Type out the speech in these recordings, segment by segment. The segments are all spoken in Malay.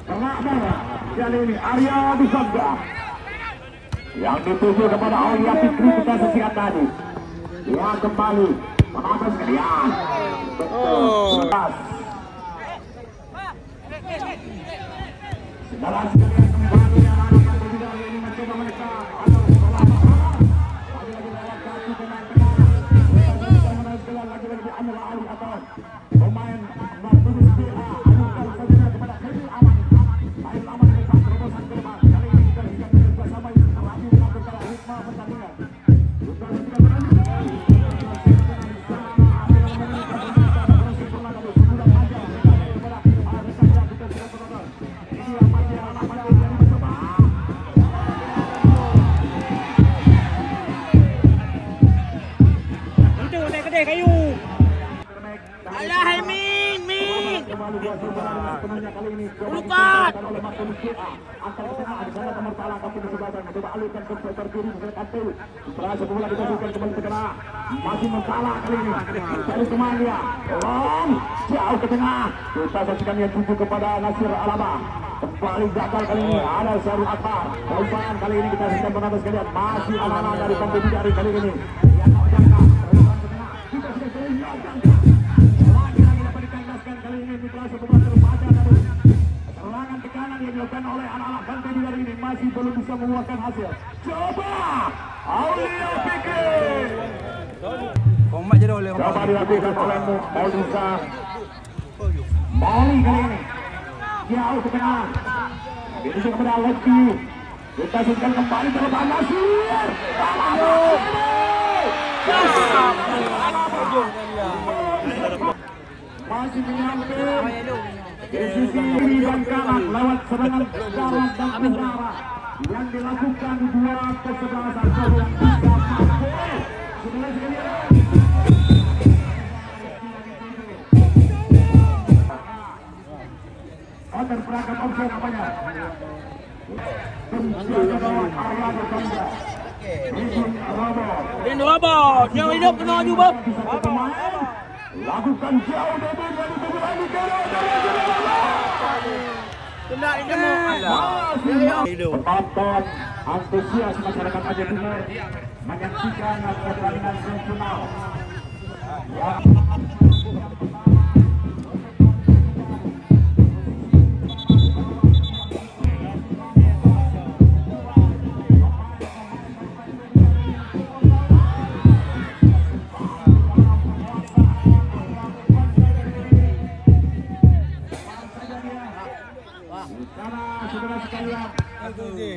Tengah mana? Kali ini Arya Bisanda yang dituju kepada Aulia Fikri kita sesiat tadi. Dia kembali mengatas kalian. Betul. Saudara sekalian kembali anak-anak tidak ini mencoba mereka. Lagi-lagi Amir Ali atas pemain Martinez BA anukan saja kepada Khairul Aman. Khairul Aman dengan terobosan ke depan. Kali ini kita bisa bekerjasama yang rapi dengan perkara hikmah pertandingan. Kita sudah berlanjut. Kayu. Alah Min. Lukat. Masih mengkalah kali ini. Dari Kemania. Jauh ke tengah. Kita saksikan yang tuju kepada Nasir Alaba. Kembali gagal kali ini. Ada Syarul Akbar. Umpan kali ini kita saksikan penonton sekalian. Masih anak-anak dari kompetisi dari kali ini. Kali ini Putra Sebuah terbaca dari serangan tekanan yang dilakukan oleh anak-anak Bante di hari ini masih belum bisa mengeluarkan hasil. Coba Aulia Fikri. Coba dilakukan oleh Maulisa. Moli kali ini jauh ke tengah. Dituju kepada Lutfi. Kita saksikan kembali terlepas Nasir. Masih menyamping di sisi kiri dan kanan lewat serangan darat dan udara yang dilakukan dua kesebelasan yang bisa mampu. Sebenarnya sekalian. Order perangkat opsi apanya? Penjaga gawang Arya Bisanda. Robot, yang hidup kena juga. Lakukan jauh dari tubuh lagi penonton antusias masyarakat Aceh Timur menyaksikan pertandingan semifinal. Saudara sekalian,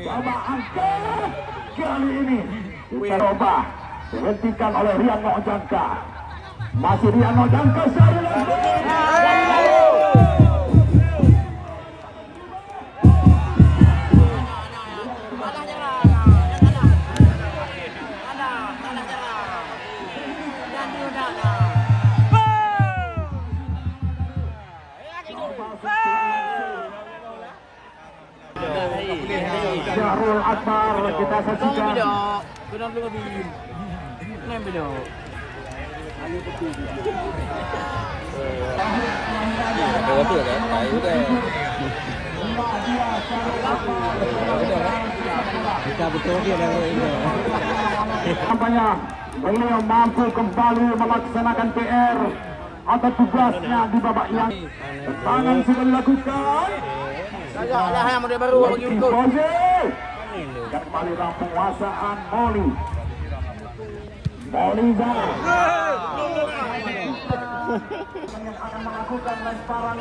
coba angkat kali ini kita coba dihentikan oleh Rian Nojangka. Masih Rian Nojangka saya Syarul Akbar kita saksikan. Tampaknya beliau mampu kembali melaksanakan PR atau tugasnya di babak yang tangan sudah dilakukan. Lah yang model baru bagi untuk. Kembali penguasaan Moli Zara yang akan melakukan lemparan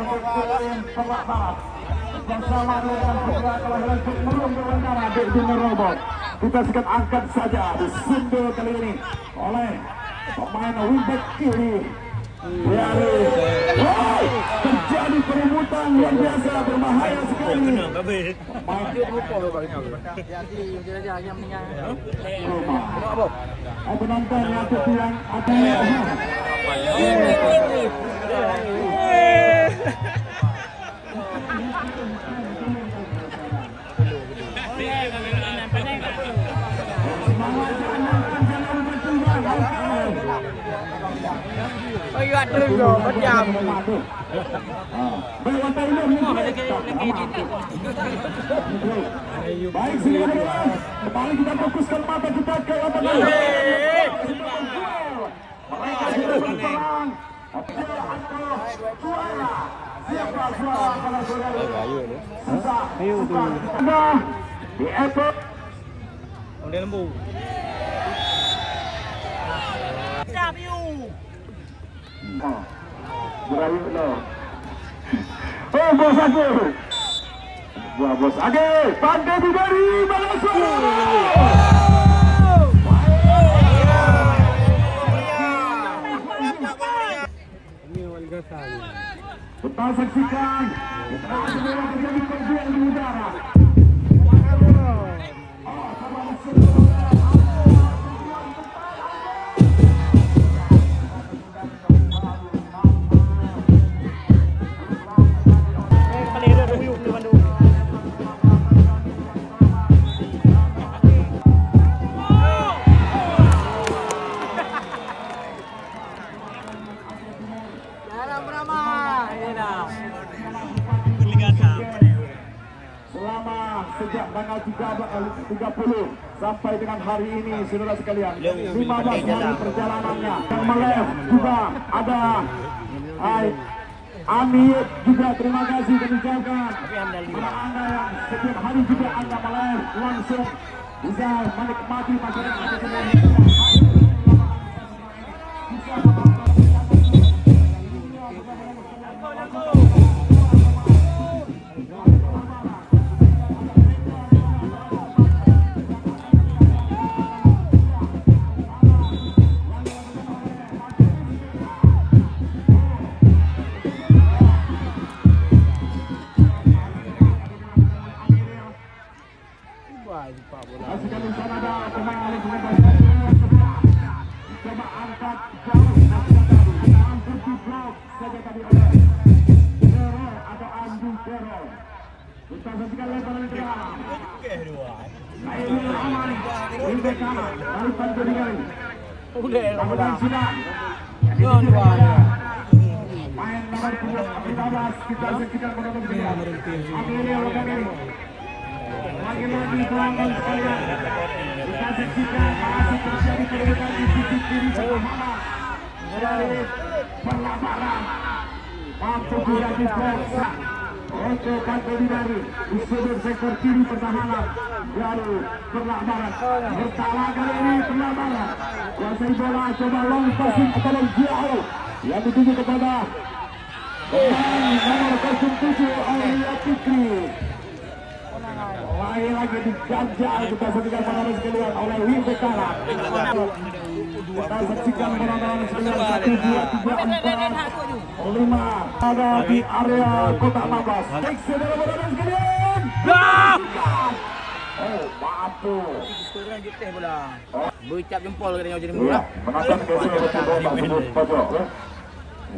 untuk tim Sebelah Barat bersama dengan putra kelahiran Merum Berwandara di dunia robot. Kita sekat angkat saja disundur kali ini oleh pemain wingback kiri. Terjadi keributan yang biasa berbahaya sekali. Penonton yang ketiang ada Bagi waktu dulu, berjam. Baik, silakan. Kembali kita fokuskan mata kita ke lapangan. Mereka sudah berperang. Siapa suara para saudara? Di Epo. Ondel lembu. Siap you. Berayu no. Oh, bos aku. Buah bos Age, pandai dari Malaysia. Kita saksikan terjadi perjuangan di udara. Sejak tanggal 30 sampai dengan hari ini, saudara sekalian, 15 hari perjalanannya. Yang melef juga ada Amir juga, terima kasih demikian. Pada anda yang setiap hari juga anda melef langsung bisa menikmati masyarakat tersebut. Masukkan di sana ada pemain oleh coba angkat jauh hampir di blok saja tadi oleh Kero atau Andi Kero. Kita saksikan lebaran ke dalam. Ini aman. Ini kanan dari Panjang. Kemudian sudah. Main nomor 15 kita saksikan benar-benar. Amelia Lokani. Lagi-lagi pelanggan sekalian, kita saksikan masih terjadi perebutan di sisi kiri perlawanan dari perlawanan mampu juga diperiksa untuk Pantai Bidari di sudut sektor kiri pertahanan dari perlawanan. Bertahan kali ini perlawanan, kuasai bola, coba long passing atau jauh yang dituju kepada pemain nomor 07 Aulia Fikri. Lagi diganjal, kita saksikan penonton sekalian oleh Wimbekala. Kita saksikan penonton sekalian 1, 2, 3, 4, 5 ada di area kotak Mabas. Baik, saudara penonton sekalian. Oh, mampu. Kurang getih pula. Berucap jempol katanya jadi murah. Menonton ke pojok.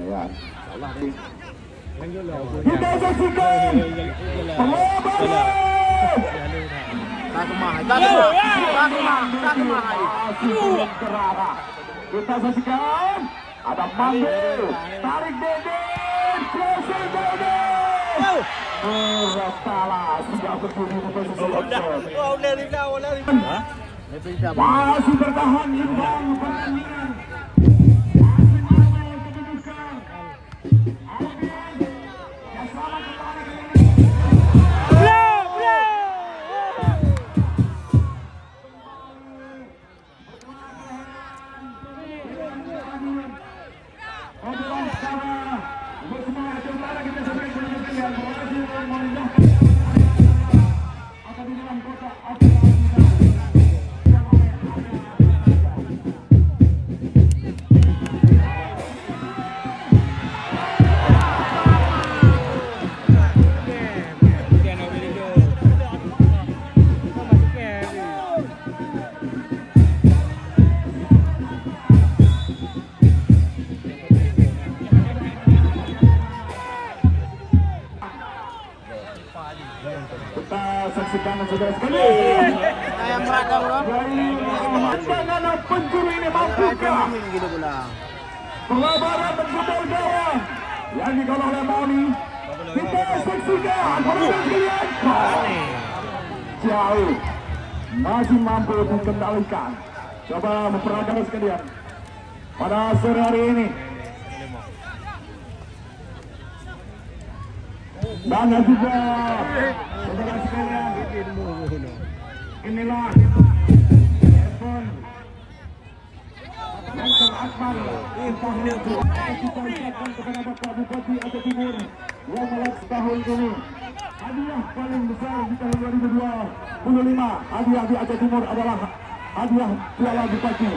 Ya. Kita saksikan pelabaran. Kita saksikan ada Manggil, tarik Dede, closing Dede. Salah, sudah berdiri di posisi masih bertahan imbang pertandingan. Kita saksikan saudara sekalian. Ayam merata bro. Pandangan penjuru ini mampukah? Pelabaran menjemput gawang yang dikawal oleh Mauni. Kita saksikan pertandingan jauh masih mampu dikendalikan. Coba memperagakan sekalian pada sore hari ini. Dan juga saudara sekalian, inilah Mansur Akmal kita ucapkan kepada Bapak Bupati Aceh Timur yang melaks tahun ini. Hadiah paling besar di tahun 2025 hadiah di Aceh Timur adalah hadiah Piala Bupati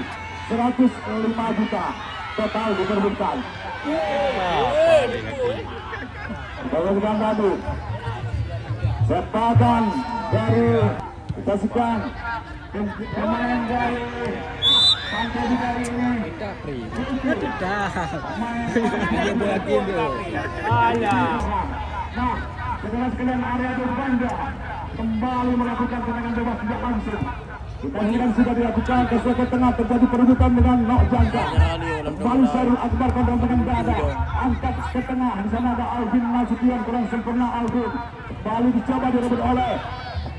105 juta total diperbutkan. Bagaimana tadi sepakan dari kita saksikan pemain dari Pantai Bidari ini. Dia buat dia. Nah, saudara sekalian, area berbanda kembali melakukan tendangan bebas tidak langsung. Pertandingan sudah dilakukan ke sektor tengah, terjadi perebutan dengan Nok Jangka. Kembali Syarul Akbar kontra dengan dada, angkat ke tengah. Di sana ada Alvin Nasution, kurang sempurna Alvin. Kembali dicoba direbut oleh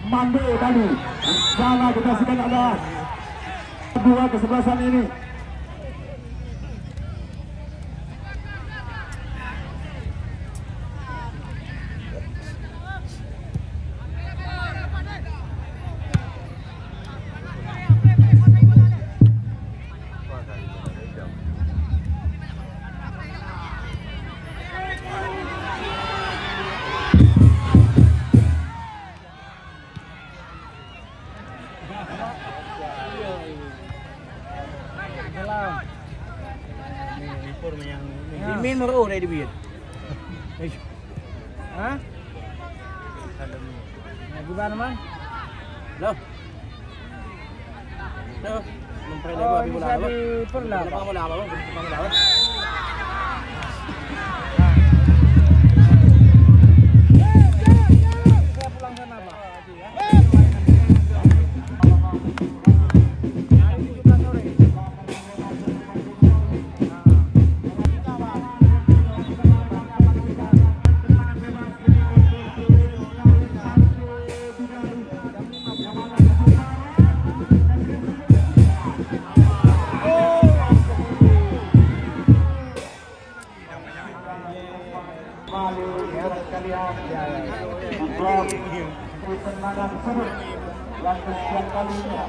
Mande tadi. Di sana kita saksikan ada dua kesebelasan ini. Min meru dari duit. Hah? Gimana man? Loh. Loh, memprediksi bola apa? Bola apa? Bola apa? Kemenangan seru yang kesekian kalinya.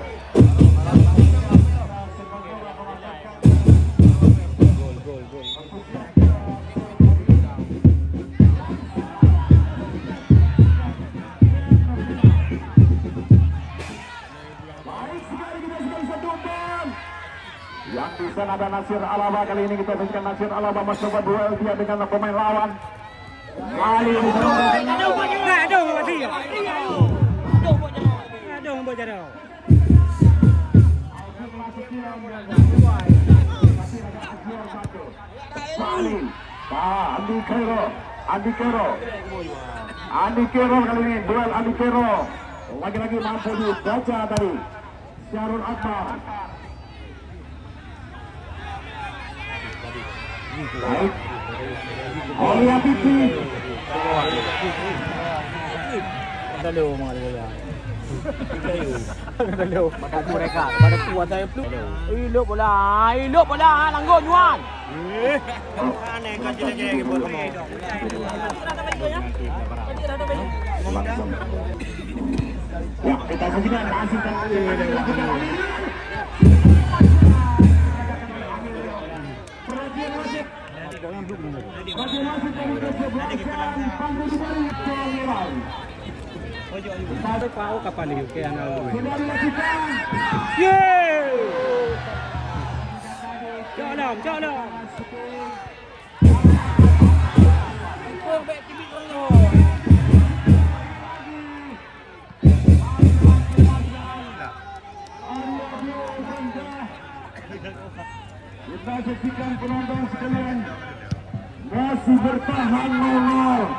Yang di sana ada Nasir Alaba. Kali ini kita saksikan Nasir Alaba mencoba duel dia dengan pemain lawan. Kali ini Andi Kero kali ini duel Andi Kero lagi-lagi mampu dibaca tadi Syarul Akbar. Baik, Olia Pipi. Dalo mga dala. Dalo, makat mereka. Pada kuat saya peluk. Ilok bola, langgon Yuan. Aneh kan jelek-jelek bola. Ya, kita saksikan hasil Ada pau kapan nih ke anak lu? Jangan. Kita saksikan penonton sekalian, masih bertahan 0-0,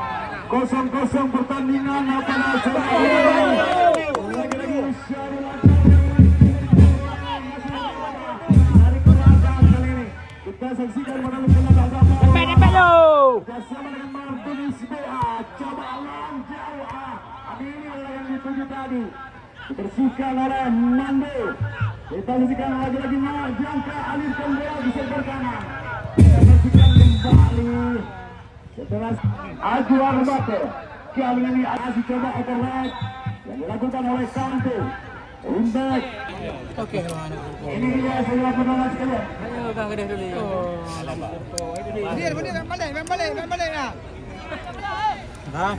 0-0 pertandingan pada sore ini. Lagi-lagi Syarul Akbar dari belakang kali ini. Kita saksikan itu tadi dibersihkan oleh Mande. Kita bersihkan lagi-lagi jangka alirkan bola di sektor kanan. Kita bersihkan kembali. Setelah Aju Arbate kali ini Aziz coba overlap yang dilakukan oleh Kante. Imbek. Okey. Ini dia segera penonton sekalian. Ayo dah kedai dulu. Main balik nak. Ha?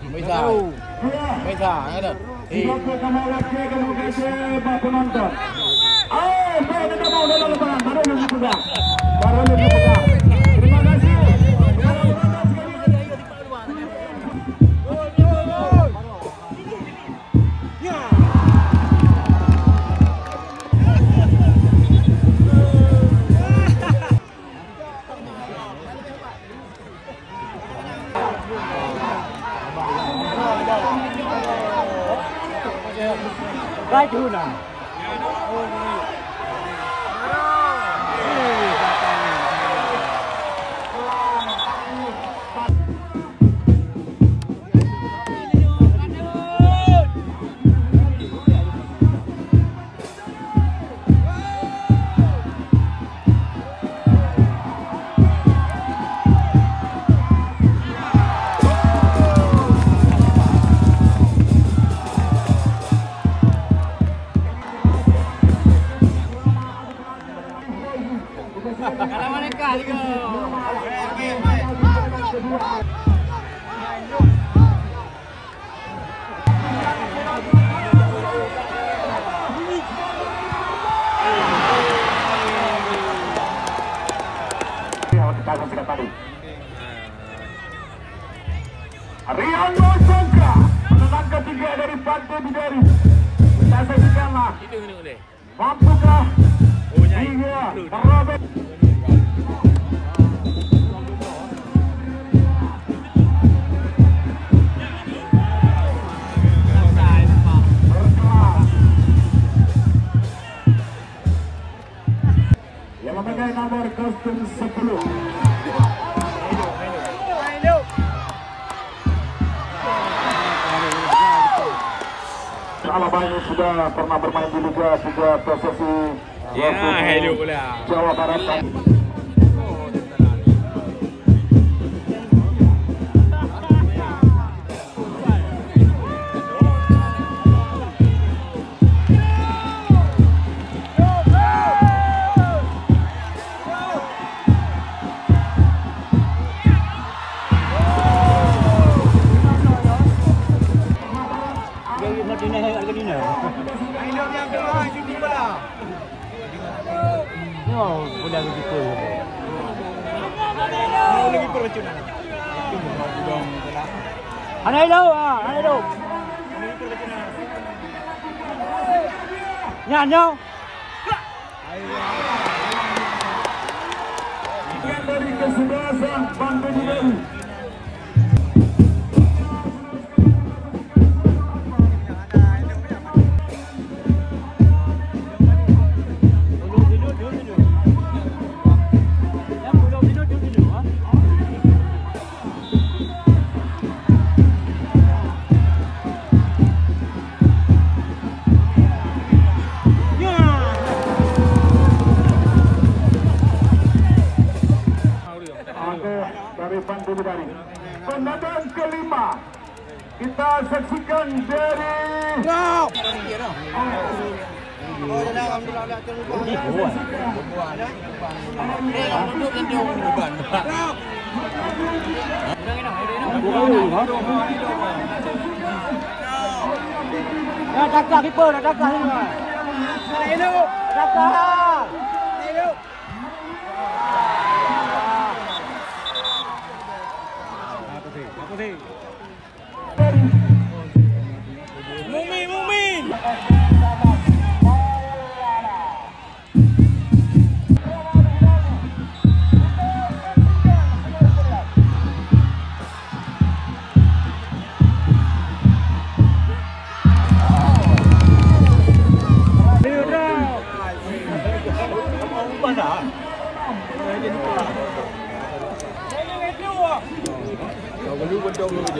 Bisa. Bisa, ada. Siapa kamu lagi kamu kasih penonton. Oh, saya tidak mau dalam lapangan. Baru nanti pegang. Terima kasih. Rajuna. Riano Sangka menang ketiga dari Pantai Bidari. Kita saksikanlah. Mampukah hingga merobek. Yang memegang nomor kostum 10. Alaba ini sudah pernah bermain di Liga 3 PSSI Jawa Barat. Anai đâu à, anai đâu. Nhàn nhau. Dari kesebelasan Pantai Bidari. Dari Pantai Bidari. Penandaan kelima kita saksikan dari Ya, Daka kiper, Daka ni. Daka. Mumin. Kau belum betul.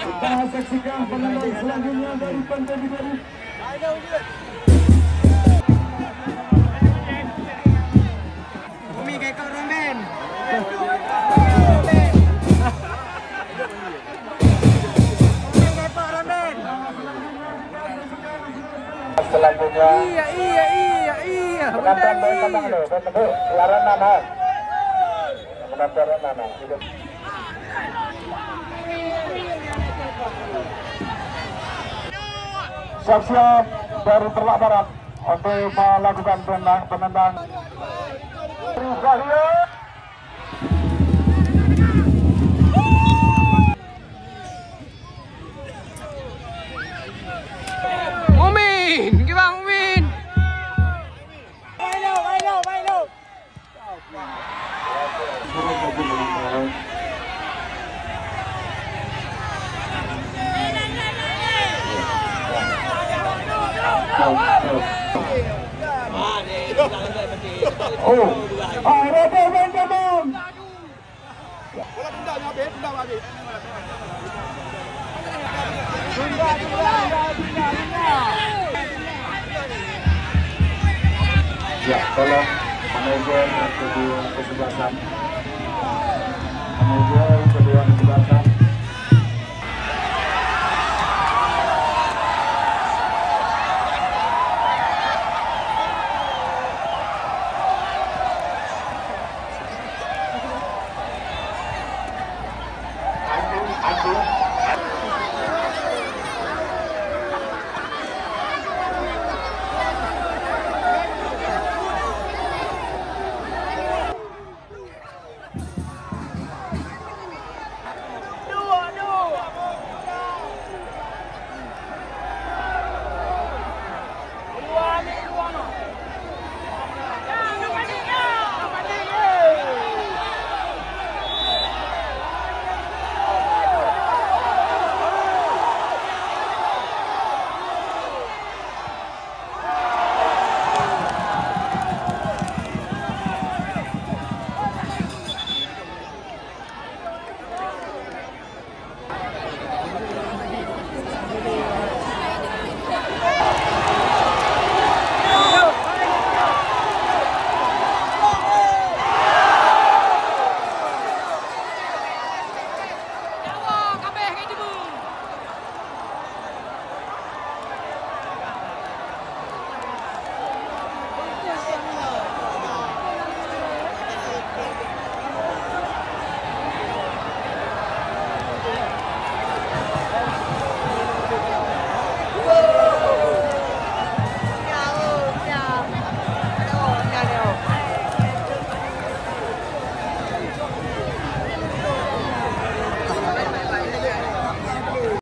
Kita saksikan penonton selanjutnya dari Pantai Bidari. Umi kayak kau Romen. Selanjutnya Iya. penonton dari Kandang lo, penonton Laran Nana. Penonton Nana. Siap-siap dari Terlak Barat untuk melakukan penendang. Umin, gimana Umin? Bailo. Benjamin. Ya, tolong manajer untuk kesebelasan. Manajer